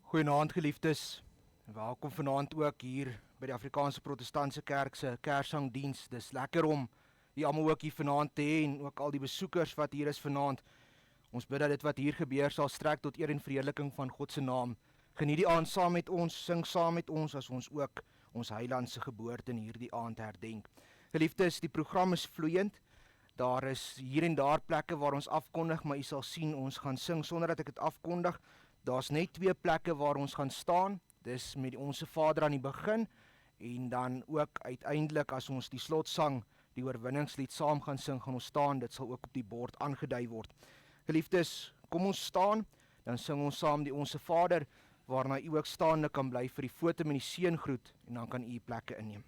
Goeienaand geliefdes, welkom vanaand ook hier by die Afrikaanse Protestantse Kerk se Kerssangdiens. Dis lekker om julle almal ook hier vanaand te hê en ook al die besoekers wat hier is vanaand. Ons bid dat dit wat hier gebeur sal strek tot eer en verheerliking van God se naam. Geniet die aand saam met ons, sing saam met ons as ons ook ons Heiland se geboorte in hierdie aand herdenk. Geliefdes, die program is vloeiend. Daar is hier en daar plekke waar ons afkondig, maar u sal sien ons gaan sing sonder dat ek dit afkondig. Daar's net 2 plekke waar ons gaan staan. Dis met Onse Vader aan die begin en dan ook uiteindelik as ons die slotsang, die oorwinningslied saam gaan sing, gaan ons staan. Dit sal ook op die bord aangedui word. Geliefdes, kom ons staan, dan sing ons saam die Onse Vader, waarna u ook staande kan bly vir die foto met die seëngroet en dan kan u plekke inneem.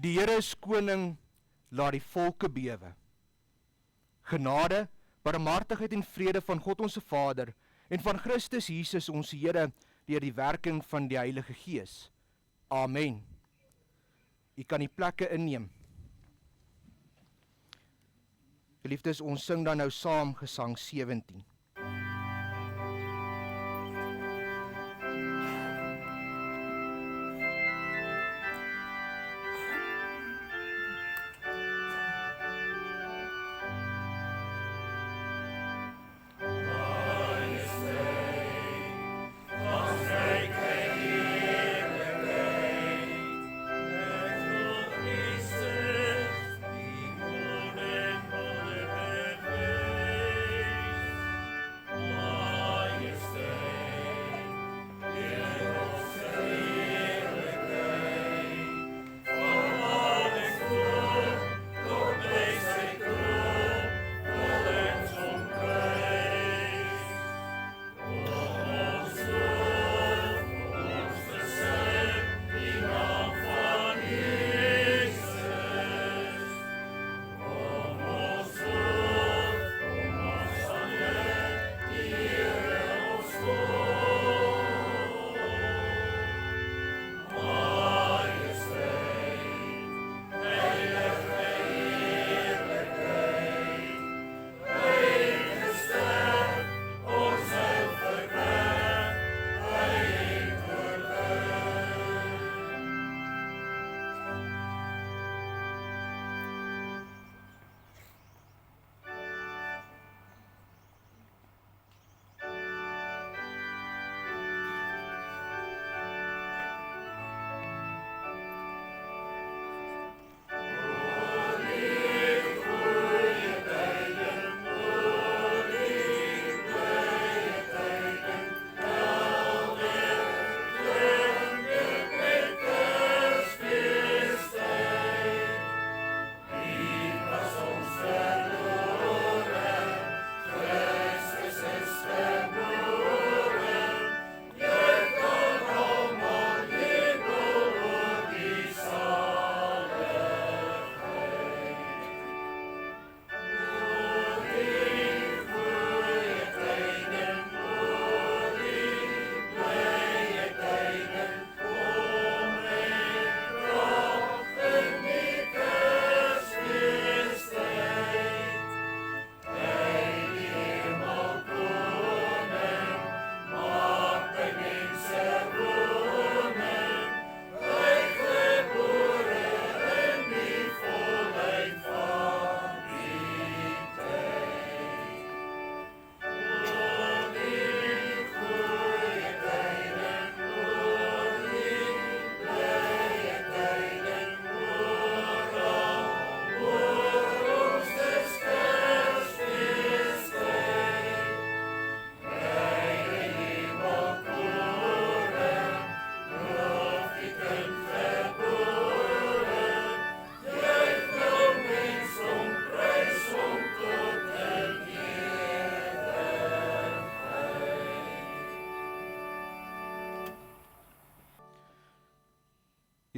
Die Here is koning, laat die volke bewe. Genade, barmhartigheid en vrede van God ons Vader en van Christus Jesus ons Here deur die werking van die Heilige Gees. Amen. U kan die plekke inneem. Geliefdes, ons sing dan nou saam Gesang 17.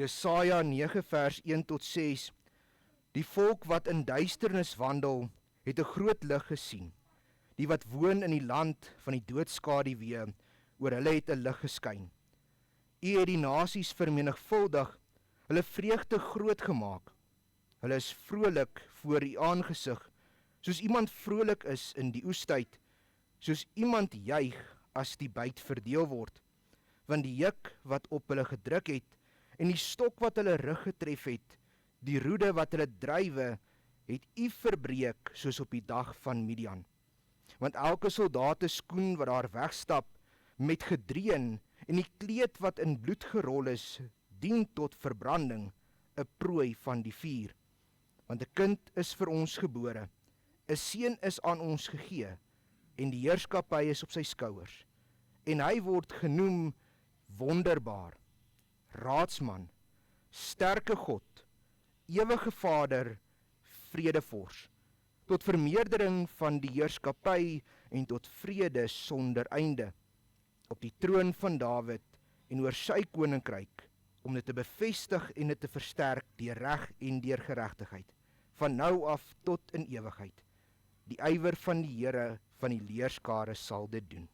Jesaja 9 vers 1 tot 6. Die volk wat in duisternis wandel, het 'n groot lig gesien. Die wat woon in die land van die doodskaduwee, oor hulle het 'n lig geskyn. U het die nasies vermenigvuldig, hulle vreugde groot gemaak. Hulle is vrolik voor u aangesig, soos iemand vrolik is in die oestyd, soos iemand juig as die byt verdeel word. Want die juk wat op hulle gedruk het, en die stok wat hulle rug getref het, die roede wat hulle drywe, het u verbreek soos op die dag van Midian. Want elke soldate skoen wat daar wegstap, met gedreun, en die kleed wat in bloed gerol is, dien tot verbranding, 'n prooi van die vuur. Want 'n kind is vir ons gebore, 'n seun is aan ons gegee, en die heerskappy is op sy skouers. En hy word genoem Wonderbaar, Raadsman, Sterke God, Ewige Vader, Vredevors, tot vermeerdering van die heerskappy en tot vrede sonder einde, op die troon van Dawid en oor sy koninkryk, om dit te bevestig en dit te versterk deur reg en deur geregtigheid, van nou af tot in ewigheid. Die ywer van die Here van die leerskare sal dit doen.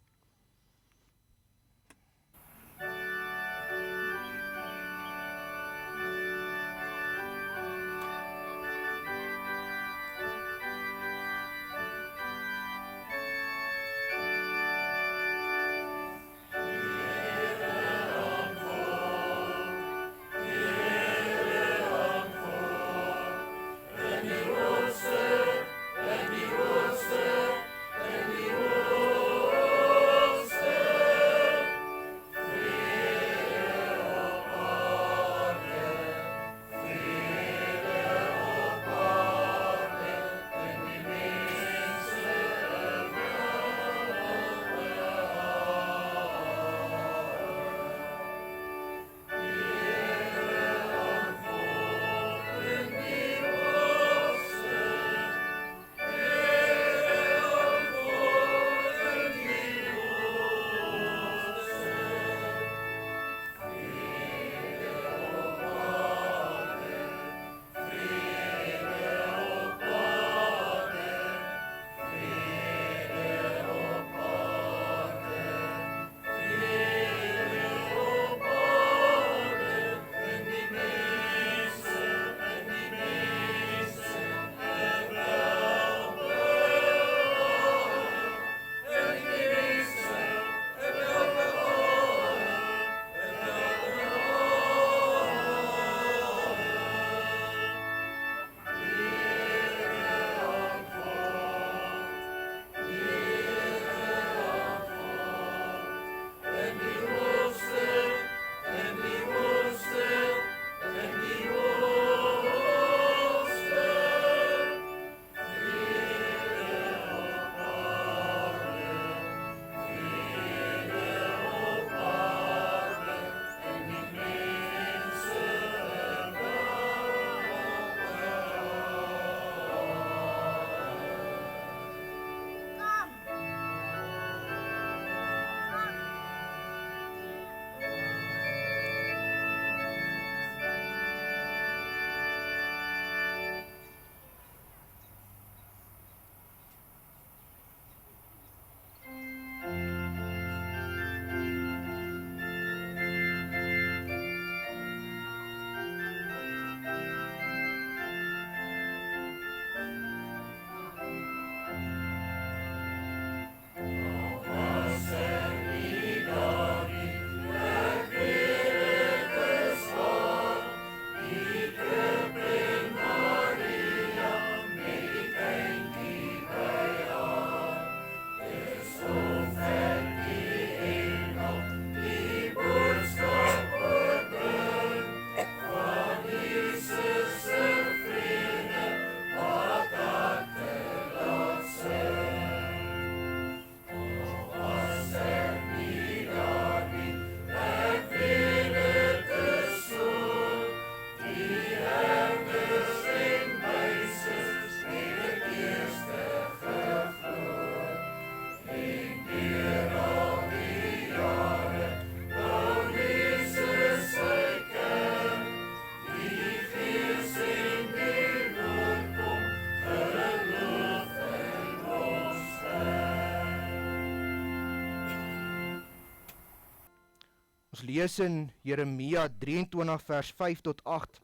Ons lees in Jeremia 23 vers 5 tot 8.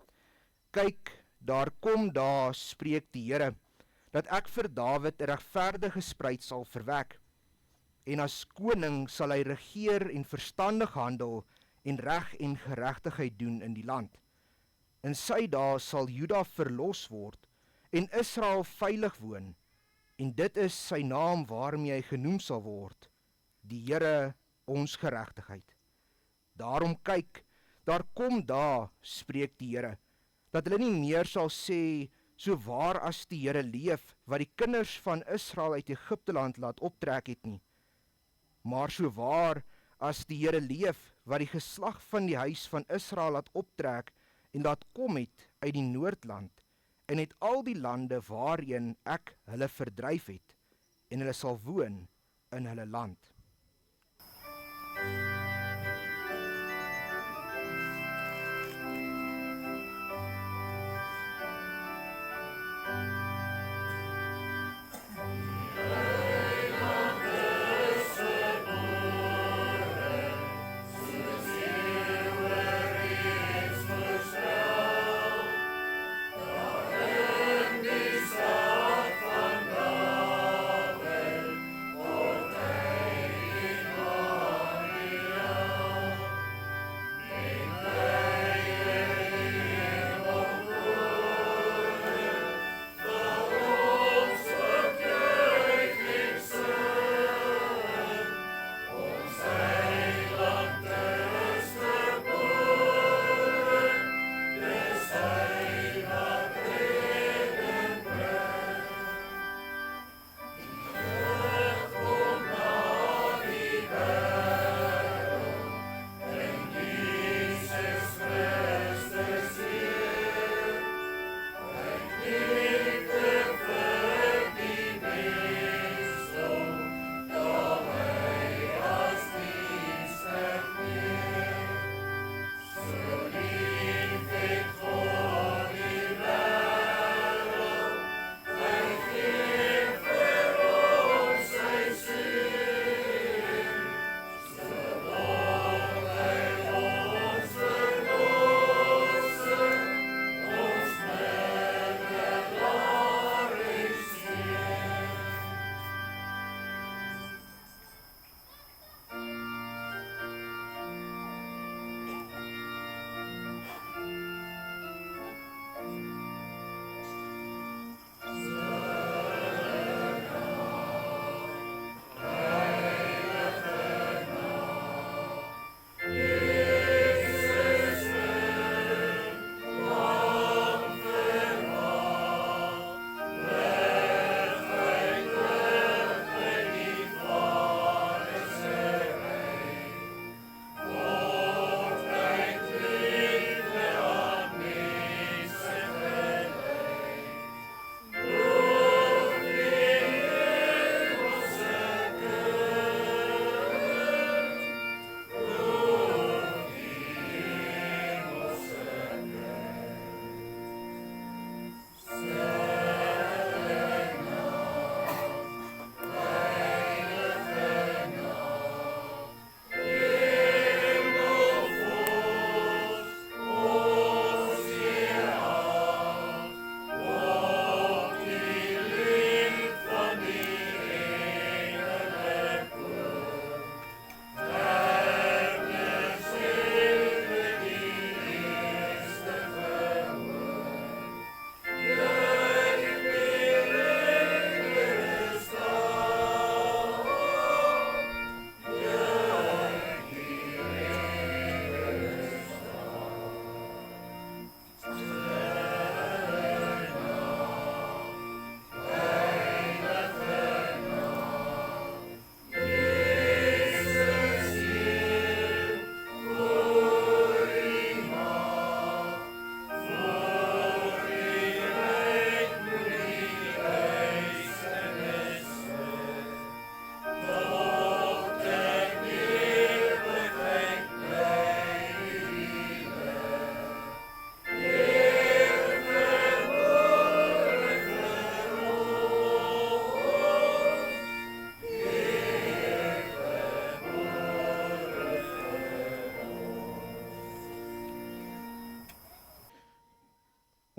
Kyk, daar kom dae, spreek die Here, dat ek vir Dawid 'n regverdige spruit sal verwek. En as koning sal hy regeer en verstandig handel en reg en geregtigheid doen in die land. In sy dae sal Juda verlos word en Israel veilig woon, en dit is sy naam waarmee hy genoem sal word, die Here ons geregtigheid. Daarom kyk, daar kom dae, spreek die Here, dat hulle nie meer sal sê, so waar as die Here leef, wat die kinders van Israel uit Egipte land laat optrek het nie. Maar so waar as die Here leef, wat die geslag van die huis van Israel laat optrek en laat kom het uit die Noordland, en uit al die lande waarheen ek hulle verdryf het, en hulle sal woon in hulle land.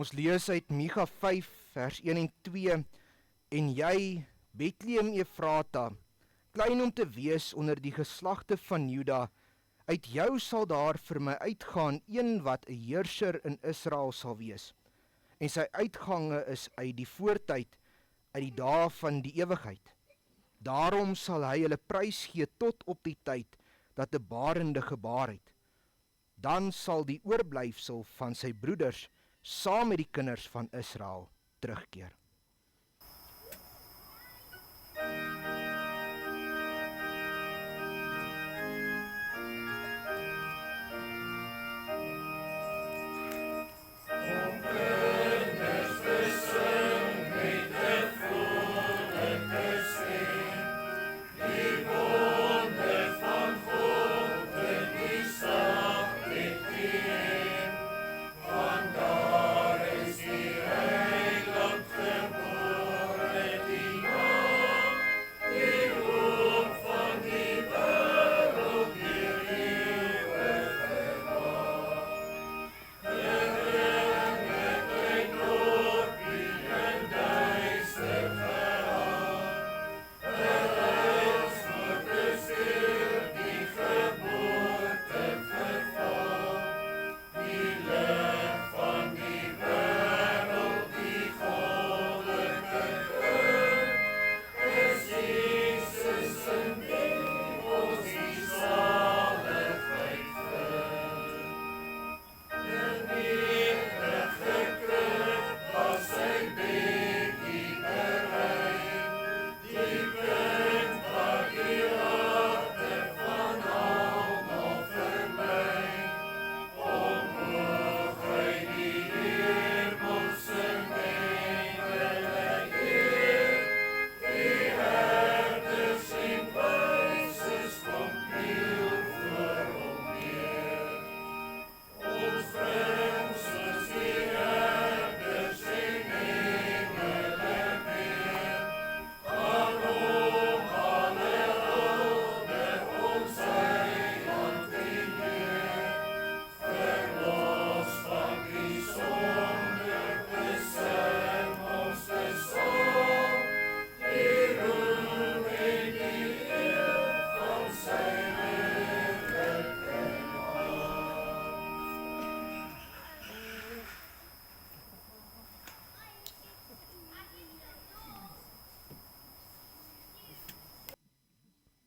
Ons lees uit Micha 5 vers 1 en 2. En jy, Bethlehem Efrata, klein om te wees onder die geslagte van Juda, uit jou sal daar vir my uitgaan een wat 'n heerser in Israel sal wees. En sy uitgange is uit die voortyd, uit die dae van die ewigheid. Daarom sal hy hulle prys gee tot op die tyd dat 'n barende gebaar het. Dan sal die oorblyfsel van sy broeders saam met die kinders van Israel terugkeer.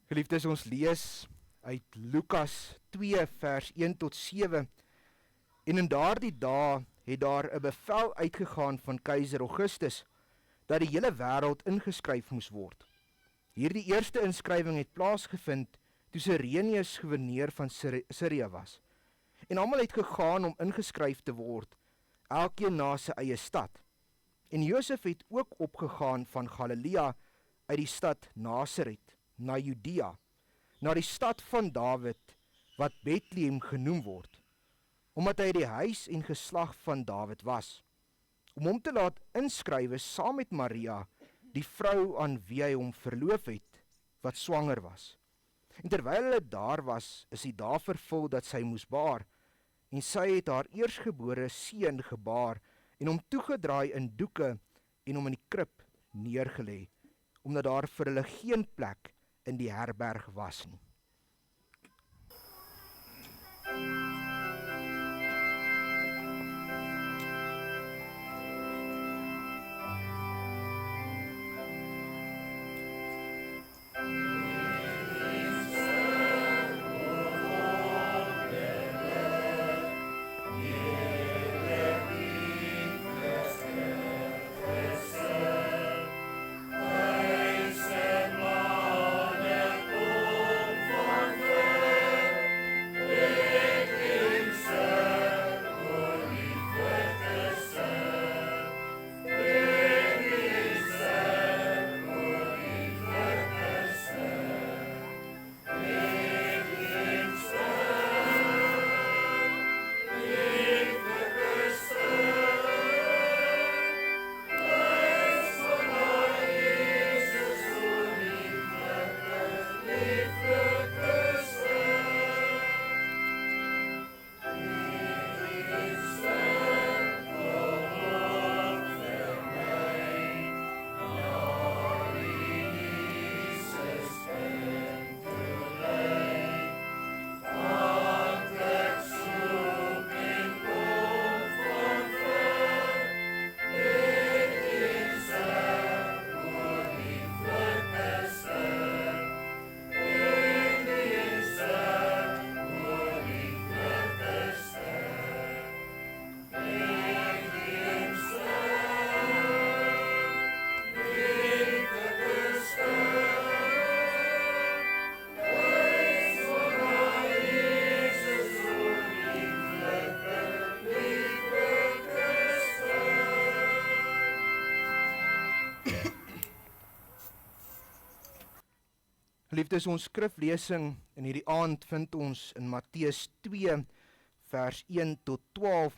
Geliefdes, ons lees uit Lukas 2 vers 1 tot 7. En in daardie dae het daar 'n bevel uitgegaan van keiser Augustus dat die hele wêreld ingeskryf moes word. Hierdie eerste inskrywing het plaasgevind toe Sirenius goewerneur van Sirië was. En almal het gegaan om ingeskryf te word, elkeen na sy eie stad. En Josef het ook opgegaan van Galilea uit die stad Nasaret na Judea, na die stad van Dawid, wat Bethlehem genoem word, omdat hy die huis en geslag van Dawid was, om hom te laat inskrywe saam met Maria, die vrou aan wie hy hom verloof het, wat swanger was. En terwyl hulle daar was, is die dae vervul dat sy moes baar, en sy het haar eersgebore seun gebaar, en hom toegedraai in doeke, en hom in die krib neergelê, omdat daar vir hulle geen plek in die herberg was nie. Liefdes, ons skriflesing in hierdie aand vind ons in Matteus 2 vers 1 tot 12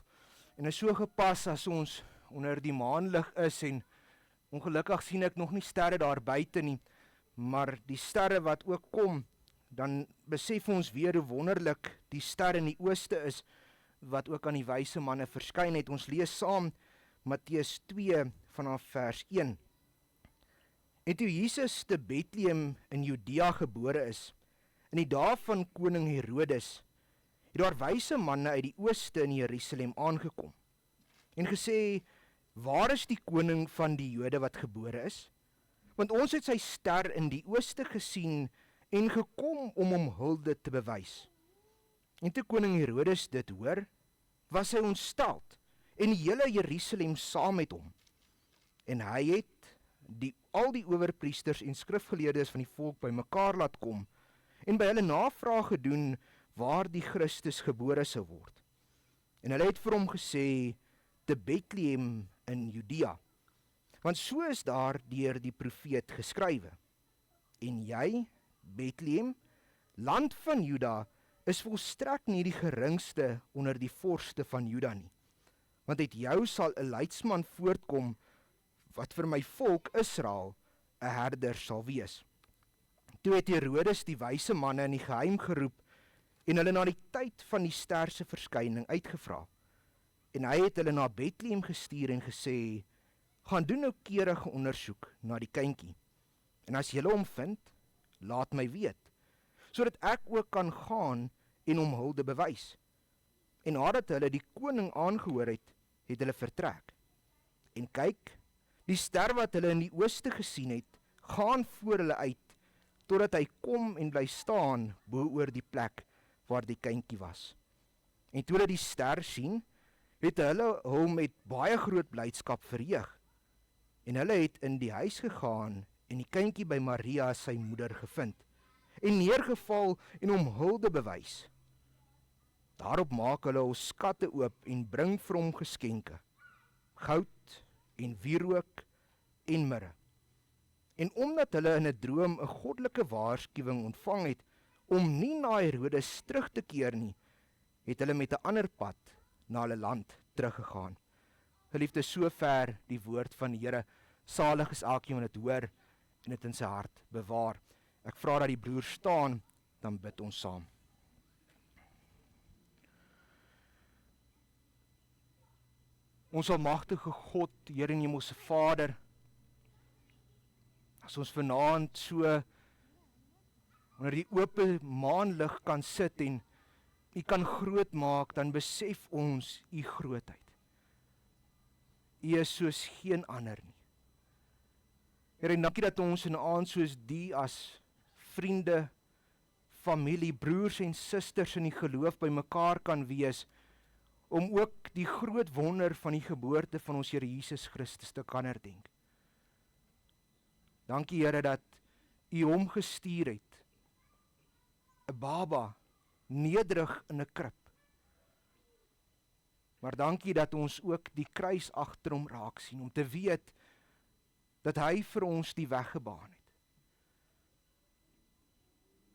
en is so gepas as ons onder die maanlig is en ongelukkig sien ek nog nie sterre daar buite nie, maar die sterre wat ook kom, dan besef ons weer hoe wonderlik die ster in die ooste is wat ook aan die wyse manne verskyn het. Ons lees saam Matteus 2 vanaf vers 1. En toe Jesus te Bethlehem in Judea gebore is, in die dae van koning Herodes, het daar wyse manne uit die ooste in Jerusalem aangekom en gesê, waar is die koning van die Jode wat gebore is? Want ons het sy ster in die ooste gesien en gekom om hom hulde te bewys. En toe koning Herodes dit hoor, was hy ontsteld en die hele Jerusalem saam met hom. En hy het al die owerpriesters en skrifgeleerdes van die volk bymekaar laat kom en by hulle navraag gedoen waar die Christus gebore sou word. En hulle het vir hom gesê, te Bethlehem in Judea, want so is daar deur die profeet geskrywe. En jy, Bethlehem, land van Juda, is volstrek nie die geringste onder die vorste van Juda nie, want uit jou sal 'n leidsman voortkom, wat vir my volk Israel 'n herder sal wees. Toe het Herodes die wyse manne in die geheim geroep en hulle na die tyd van die ster se verskyning uitgevra. En hy het hulle na Bethlehem gestuur en gesê, gaan doen noukeurige ondersoek na die kindjie. En as julle hom vind, laat my weet, sodat ek ook kan gaan en hom hulde bewys. En nadat hulle die koning aangehoor het, het hulle vertrek. En kyk, die ster wat hulle in die ooste gesien het, gaan voor hulle uit, totdat hy kom en bly staan bo oor die plek waar die kindjie was. En toe hulle die ster sien, het hulle hom met baie groot blydskap verheug. En hulle het in die huis gegaan en die kindjie by Maria sy moeder gevind, en neergeval en hom hulde bewys. Daarop maak hulle hul skatte oop en bring vir hom geskenke, goud en wierook en mirre. En omdat hulle in 'n droom 'n goddelike waarskuwing ontvang het om nie na Herodes terug te keer nie, het hulle met 'n ander pad na hulle land teruggegaan. Geliefdes, sover die woord van die Here. Salig is elkeen wat dit hoor en dit in sy hart bewaar. Ek vra dat die broers staan, dan bid ons saam. Ons almagtige God, Here en Hemelse Vader, as ons vanaand so onder die ope maanlig kan sit en U kan groot maak, dan besef ons U grootheid. U is soos geen ander nie. Here, en dankie dat ons in 'n aand soos die as vriende, familie, broers en susters in die geloof by mekaar kan wees, om ook die groot wonder van die geboorte van ons Here Jesus Christus te kan herdenk. Dankie Here dat U hom gestuur het, 'n baba, nederig in 'n krib. Maar dankie dat ons ook die kruis agter hom raak sien, om te weet dat hy vir ons die weg gebaan het.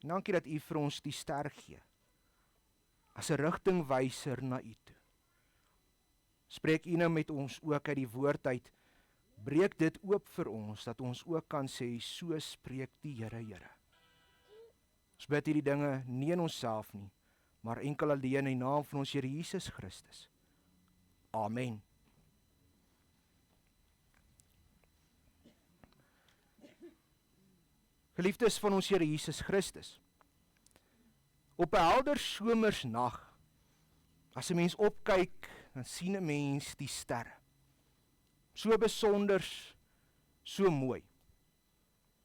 En dankie dat U vir ons die ster gee, as 'n rigtingwyser na U toe. Spreek U nou met ons ook uit die woord uit, breek dit oop vir ons, dat ons ook kan sê, so spreek die Here, Here. Ons bid hierdie dinge nie in onsself nie, maar enkel alleen in die naam van ons Here Jesus Christus. Amen. Geliefdes van ons Here Jesus Christus, op 'n helder somersnag, as 'n mens opkyk, dan sien 'n mens die sterre. So besonders, so mooi.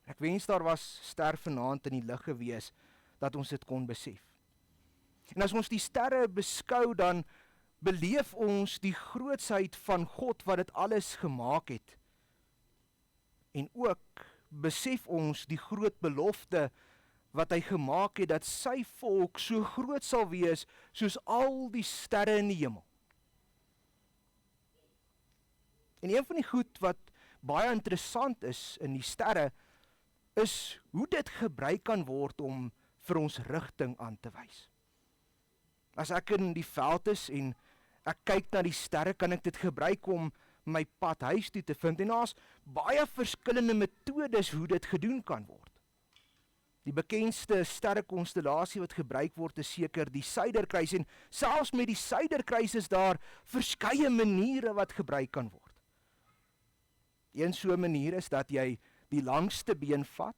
Ek wens daar was ster vanaand in die lug gewees, dat ons dit kon besef. En as ons die sterre beskou, dan beleef ons die grootsheid van God wat dit alles gemaak het. En ook besef ons die groot belofte wat hy gemaak het, dat sy volk so groot sal wees soos al die sterre in die hemel. En een van die goed wat baie interessant is in die sterre, is hoe dit gebruik kan word om vir ons rigting aan te wys. As ek in die veld is en ek kyk na die sterre, kan ek dit gebruik om my pad huis toe te vind. En daar's baie verskillende metodes hoe dit gedoen kan word. Die bekendste sterrekonstellasie wat gebruik word is seker die Suiderkruis, en selfs met die Suiderkruis is daar verskeie maniere wat gebruik kan word. Een so 'n manier is dat jy die langste been vat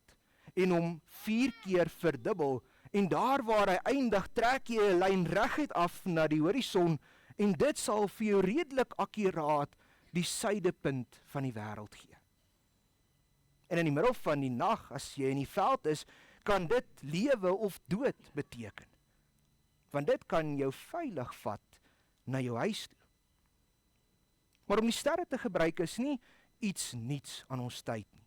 en hom 4 keer verdubbel, en daar waar hy eindig, trek jy 'n lyn reguit af na die horison, en dit sal vir jou redelik akkuraat die suidepunt van die wêreld gee. En in die middel van die nag, as jy in die veld is, kan dit lewe of dood beteken. Want dit kan jou veilig vat na jou huis toe. Maar om die sterre te gebruik is nie iets niets aan ons tyd nie.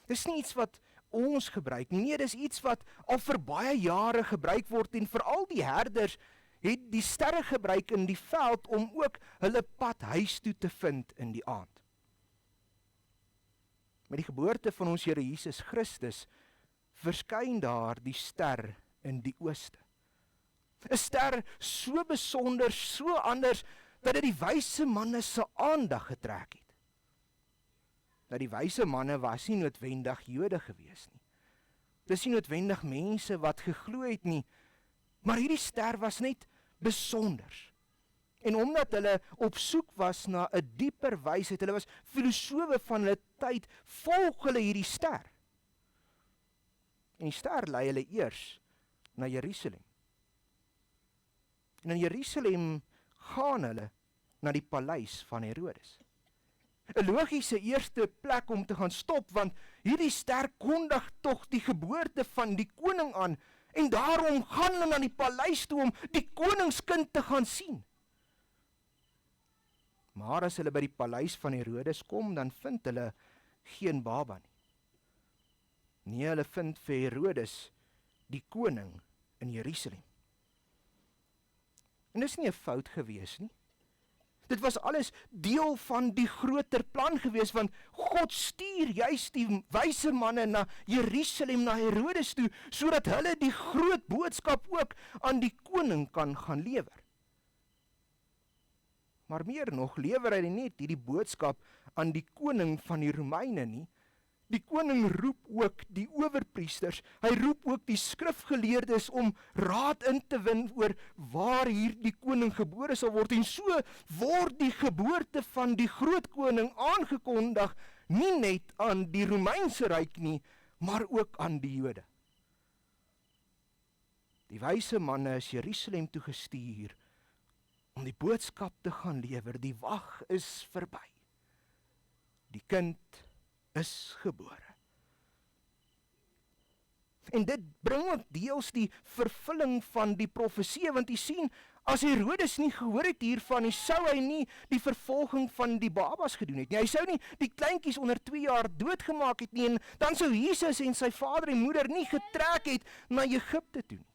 Dis nie iets wat ons gebruik nie. Nee, dis iets wat al vir baie jare gebruik word, en veral die herders het die sterre gebruik in die veld om ook hulle pad huis toe te vind in die aand. Met die geboorte van ons Here Jesus Christus verskyn daar die ster in die ooste. 'n Ster so besonder, so anders, dat dit die wyse manne se aandag getrek het. Dat die wyse manne was nie noodwendig Jode gewees nie. Dis nie noodwendig mense wat geglo het nie, maar hierdie ster was net besonders. En omdat hulle op soek was na 'n dieper wysheid, hulle was filosowe van hulle tyd, volg hulle hierdie ster. En die ster lei hulle eers na Jerusalem. En in Jerusalem gaan hulle na die paleis van Herodes. 'n logiese eerste plek om te gaan stop, want hierdie ster kondig tog die geboorte van die koning aan, en daarom gaan hulle na die paleis toe om die koningskind te gaan sien. Maar as hulle by die paleis van Herodes kom, dan vind hulle geen baba nie. Nee, hulle vind vir Herodes die koning in Jerusalem. En dis nie 'n fout gewees nie. Dit was alles deel van die groter plan gewees, want God stuur juist die wyse manne na Jerusalem, na Herodes toe, sodat hulle die groot boodskap ook aan die koning kan gaan lewer. Maar meer nog, lewer hy net hierdie boodskap aan die koning van die Romeine nie. Die koning roep ook die owerpriesters, hy roep ook die skrifgeleerdes om raad in te win oor waar hierdie koning gebore sal word, en so word die geboorte van die groot koning aangekondig, nie net aan die Romeinse ryk nie, maar ook aan die Jode. Die wyse manne is Jerusalem toe gestuur om die boodskap te gaan lewer. Die wag is verby. Die kind is gebore. En dit bring ook deels die vervulling van die profesie, want jy sien, as Herodes nie gehoor het hiervan nie, sou hy nie die vervolging van die babas gedoen het nie. Hy sou nie die kleintjies onder 2 jaar doodgemaak het nie, en dan sou Jesus en sy vader en moeder nie getrek het na Egipte toe nie.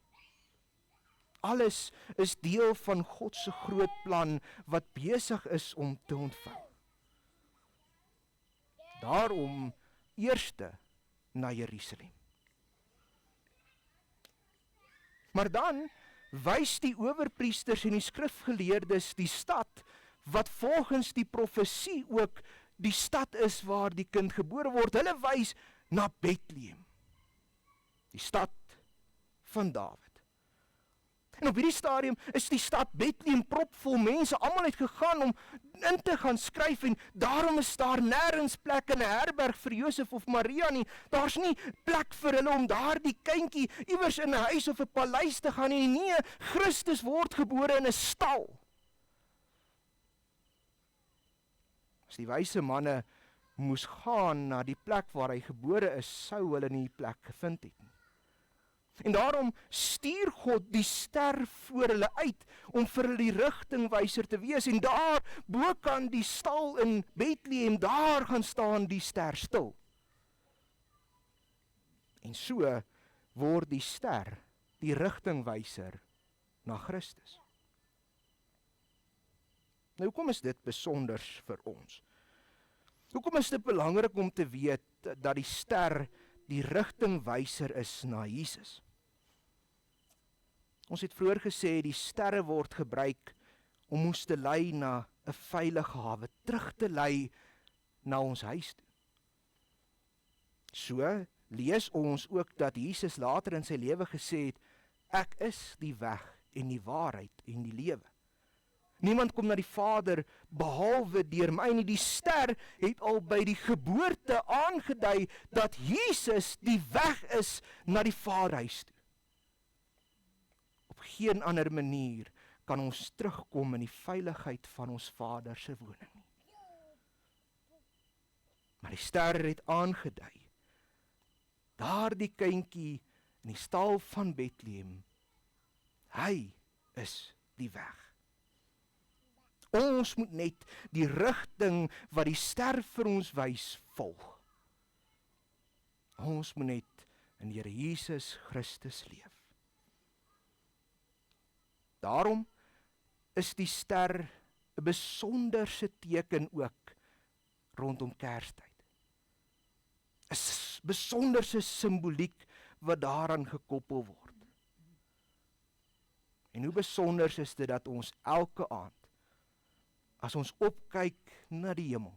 Alles is deel van God se groot plan wat besig is om te ontvou. Daarom eerste na Jerusalem. Maar dan wys die owerpriesters en die skrifgeleerdes die stad wat volgens die profesie ook die stad is waar die kind gebore word. Hulle wys na Bethlehem, die stad van Dawid. En op hierdie stadium is die stad Bethlehem propvol mense, almal het gegaan om in te gaan skryf, en daarom is daar nêrens plek in 'n herberg vir Josef of Maria nie. Daar's nie plek vir hulle om daardie kindjie iewers in 'n huis of 'n paleis te gaan nie. Nee, Christus word gebore in 'n stal. As die wyse manne moes gaan na die plek waar hy gebore is, sou hulle nie die plek gevind het nie. En daarom stuur God die ster voor hulle uit om vir hulle die rigtingwyser te wees. En daar bokant die stal in Bethlehem, daar gaan staan die ster stil. En so word die ster die rigtingwyser na Christus. Nou, hoekom is dit besonders vir ons? Hoekom is dit belangrik om te weet dat die ster die rigtingwyser is na Jesus. Ons het vroeër gesê, die sterre word gebruik om ons te lei na 'n veilige hawe, terug te lei na ons huis toe. So lees ons ook dat Jesus later in sy lewe gesê het, ek is die weg en die waarheid en die lewe. Niemand kom na die Vader behalwe deur my nie. Die ster het al by die geboorte aangedui dat Jesus die weg is na die Vaderhuis toe. Op geen ander manier kan ons terugkom in die veiligheid van ons Vader se woning nie. Maar die ster het aangedui, daardie kindjie in die stal van Bethlehem, hy is die weg. Ons moet net die rigting wat die ster vir ons wys volg. Ons moet net in die Here Jesus Christus leef. Daarom is die ster 'n besonderse teken ook rondom Kerstyd. 'n Besonderse simboliek wat daaraan gekoppel word. En hoe besonder is dit dat ons elke aand, as ons opkyk na die hemel,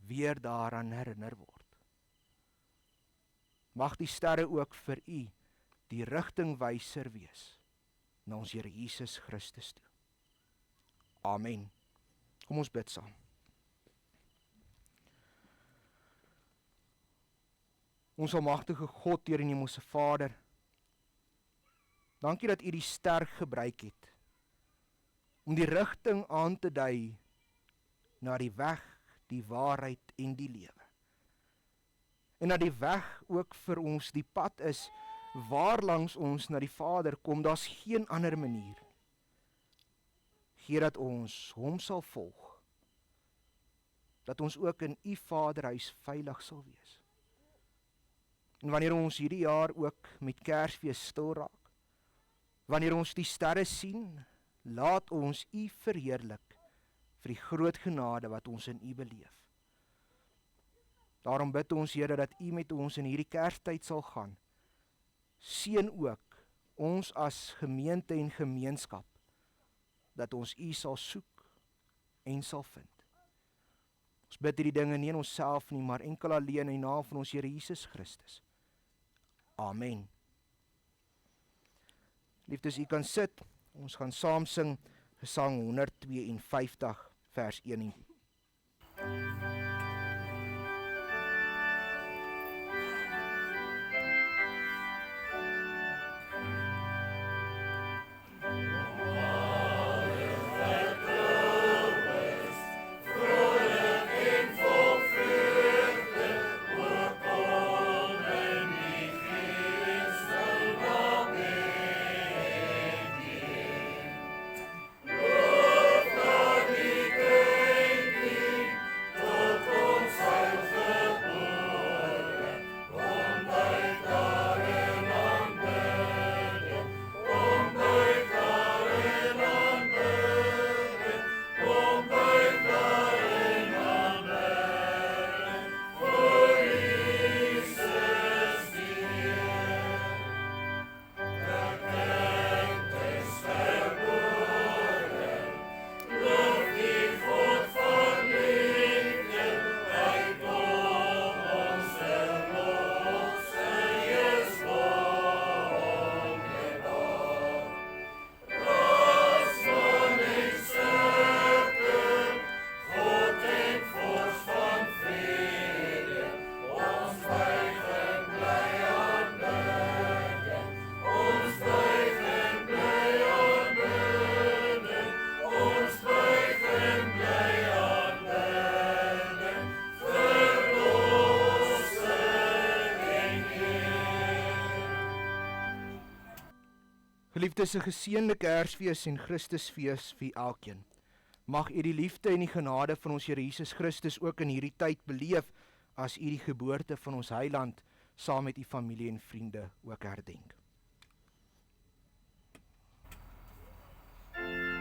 weer daaraan herinner word. Mag die sterre ook vir u die rigtingwyser wees na ons Here Jesus Christus toe. Amen. Kom ons bid saam. Ons almagtige God, Here en Hemelse Vader, dankie dat u die ster gebruik het om die rigting aan te dui na die weg, die waarheid en die lewe. En dat die weg ook vir ons die pad is waarlangs ons na die Vader kom. Daar's geen ander manier. Gee dat ons hom sal volg, dat ons ook in u Vaderhuis veilig sal wees. En wanneer ons hierdie jaar ook met Kersfees stil raak, wanneer ons die sterre sien, laat ons u verheerlik vir die groot genade wat ons in u beleef. Daarom bid ons, Here, dat u met ons in hierdie Kerstyd sal gaan. Seën ook ons as gemeente en gemeenskap, dat ons u sal soek en sal vind. Ons bid hierdie dinge nie in onsself nie, maar enkel alleen in die naam van ons Here Jesus Christus. Amen. Liefdes, u kan sit. Ons gaan saam sing Gesang 152 vers 1 en 2. Geliefdes, 'n geseënde Kersfees en Christusfees vir elkeen. Mag u die liefde en die genade van ons Here Jesus Christus ook in hierdie tyd beleef, as u die geboorte van ons Heiland saam met u familie en vriende ook herdenk. Amen.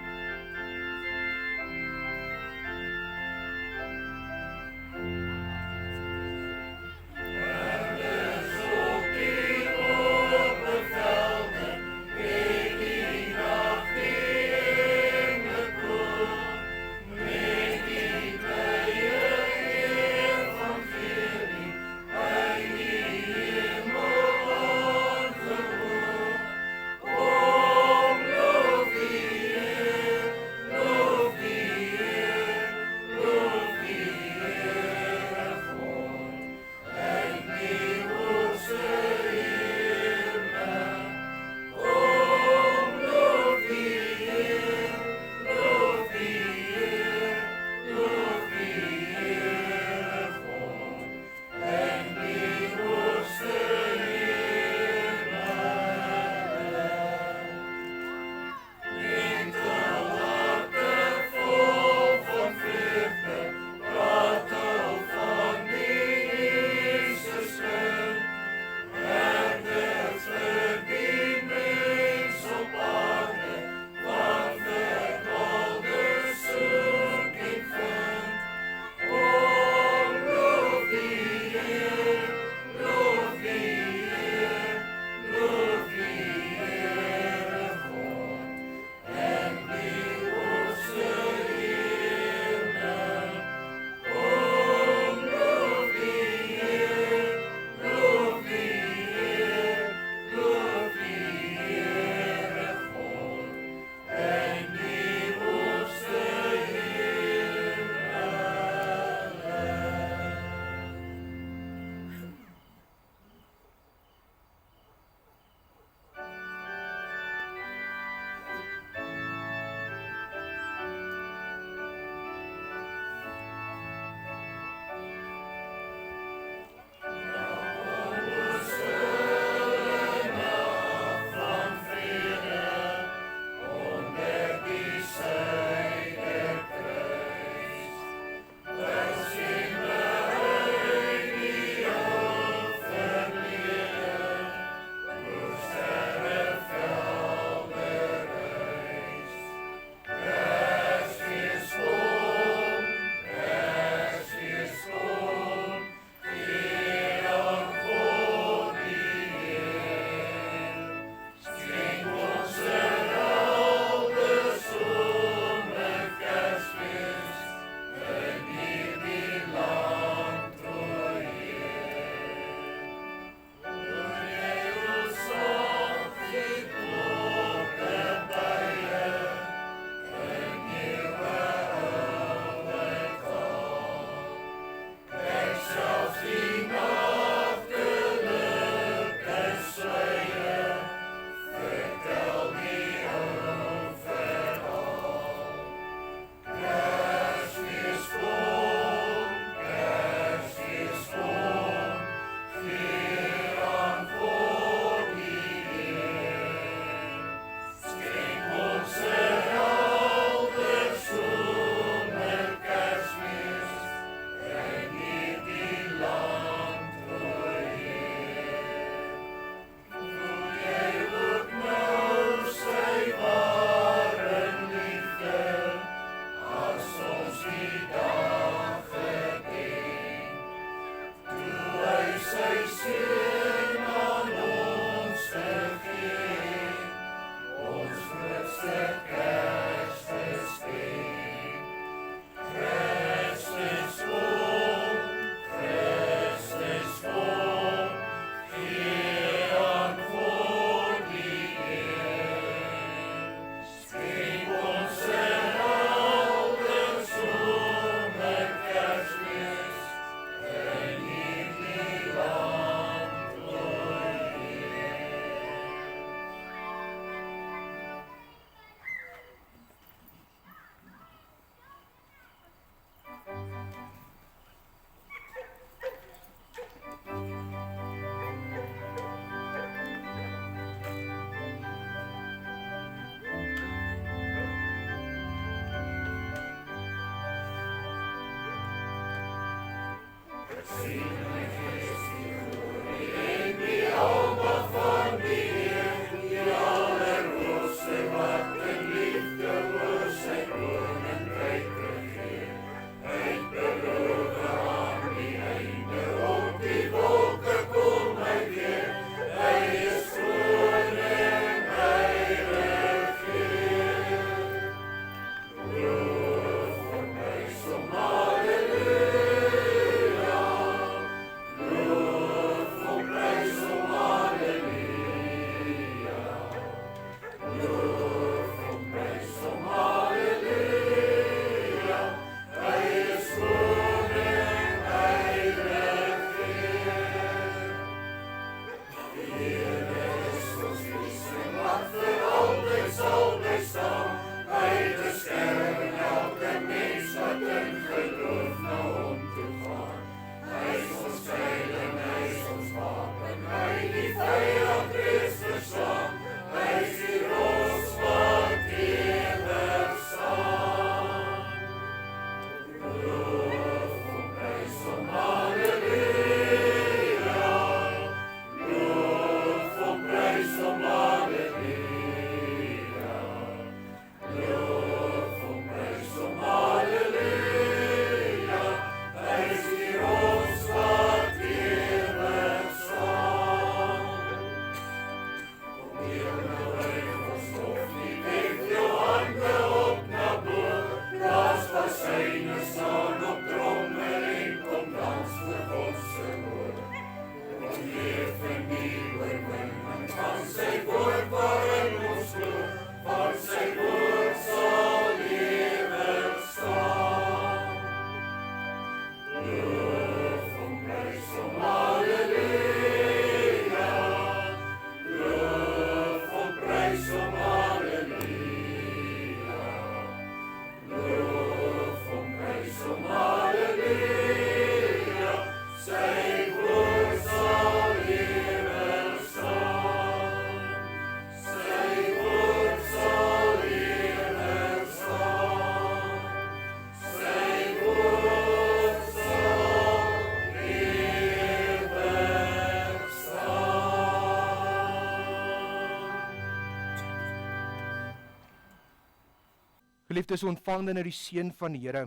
Geliefdes, ontvang dan nou die seën van die Here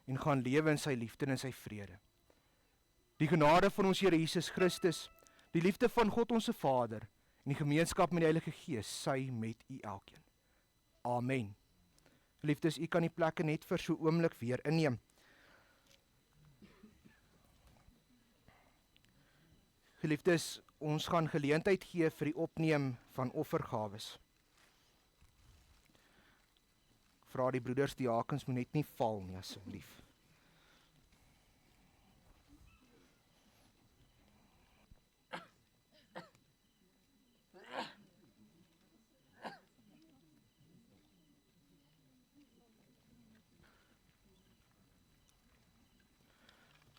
en gaan lewe in sy liefde en in sy vrede. Die genade van ons Here Jesus Christus, die liefde van God ons Vader en die gemeenskap met die Heilige Gees sy met u elkeen. Amen. Geliefdes, u kan die plekke net vir so 'n oomblik weer inneem. Geliefdes, ons gaan geleentheid gee vir die opneem van offergawes. Vra die broeders diakens moet net nie val nie asseblief.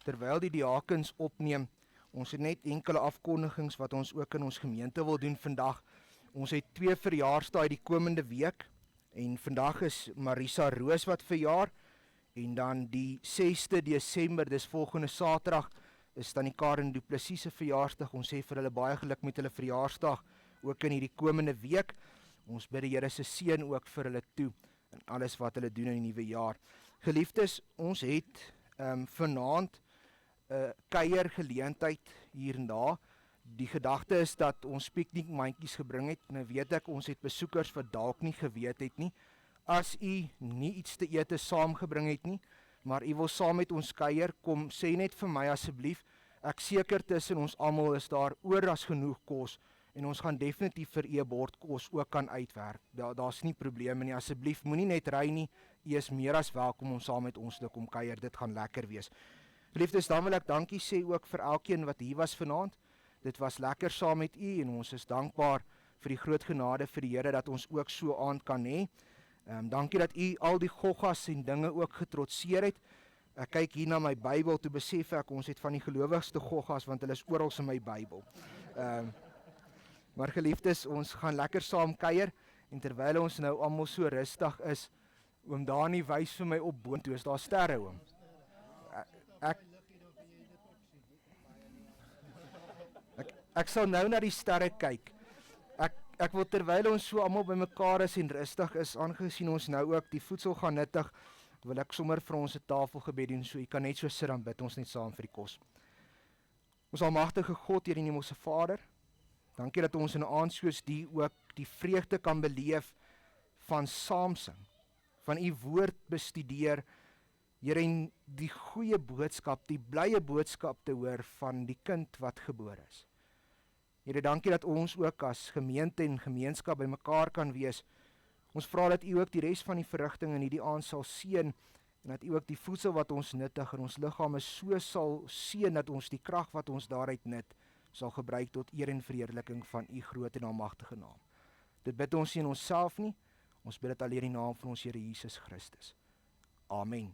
Terwyl die diakens opneem, ons het net enkele afkondigings wat ons ook in ons gemeente wil doen vandag. Ons het 2 verjaarsdae die komende week. En vandag is Marisa Roos wat verjaar, en dan die 6de Desember, dis volgende Saterdag, is dan die Karen Du Plessis se verjaarsdag. Ons sê vir hulle baie geluk met hulle verjaarsdag, ook in hierdie komende week. Ons bid die Here se seën ook vir hulle toe, en alles wat hulle doen in die nuwe jaar. Geliefdes, ons het vanaand 'n kuiergeleentheid hier en daar. Die gedagte is dat ons piknikmandjies gebring het. Nou weet ek, ons het besoekers wat dalk nie geweet het nie. As u nie iets te ete saamgebring het nie, maar u wil saam met ons kuier, kom sê net vir my asseblief. Ek seker tussen ons almal is daar oor as genoeg kos, en ons gaan definitief vir u 'n bord kos ook kan uitwerk. Daar's nie probleme nie. Asseblief moenie net ry nie. U is meer as welkom om saam met ons te kom kuier. Dit gaan lekker wees. Geliefdes, dan wil ek dankie sê ook vir elkeen wat hier was vanaand. Dit was lekker saam met u en ons is dankbaar vir die groot genade vir die Here dat ons ook so aand kan hê. Dankie dat u al die goggas en dinge ook getrotseer het. Ek kyk hier na my Bybel, toe besef ek ons het van die gelowigste goggas want hulle is oral in my Bybel. Maar geliefdes, ons gaan lekker saam kuier en terwyl ons nou almal so rustig is, oom Dani wys vir my op boontoe, is daar sterre oom? Ek sal nou na die sterre kyk. Ek wil terwyl ons so almal bymekaar is en rustig is, aangesien ons nou ook die voedsel gaan nuttig, wil ek sommer vir ons 'n tafelgebed doen, so jy kan net so sit, dan bid ons net saam vir die kos. Ons almagtige God, Here en Hemelse Vader, dankie dat ons in 'n aand soos die ook die vreugde kan beleef van saamsing, van U woord bestudeer, Here, en die goeie boodskap, die blye boodskap te hoor van die kind wat gebore is. Here, dankie dat ons ook as gemeente en gemeenskap bymekaar kan wees. Ons vra dat U ook die res van die verrigting in hierdie aand sal seën, en dat U ook die voedsel wat ons nuttig in ons liggame so sal seën dat ons die krag wat ons daaruit nut sal gebruik tot eer en verheerliking van U groot en almagtige naam. Dit bid ons nie in onsself nie, ons bid dit alleen in die naam van ons Here Jesus Christus. Amen.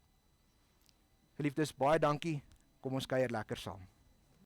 Geliefdes, baie dankie. Kom ons kuier lekker saam.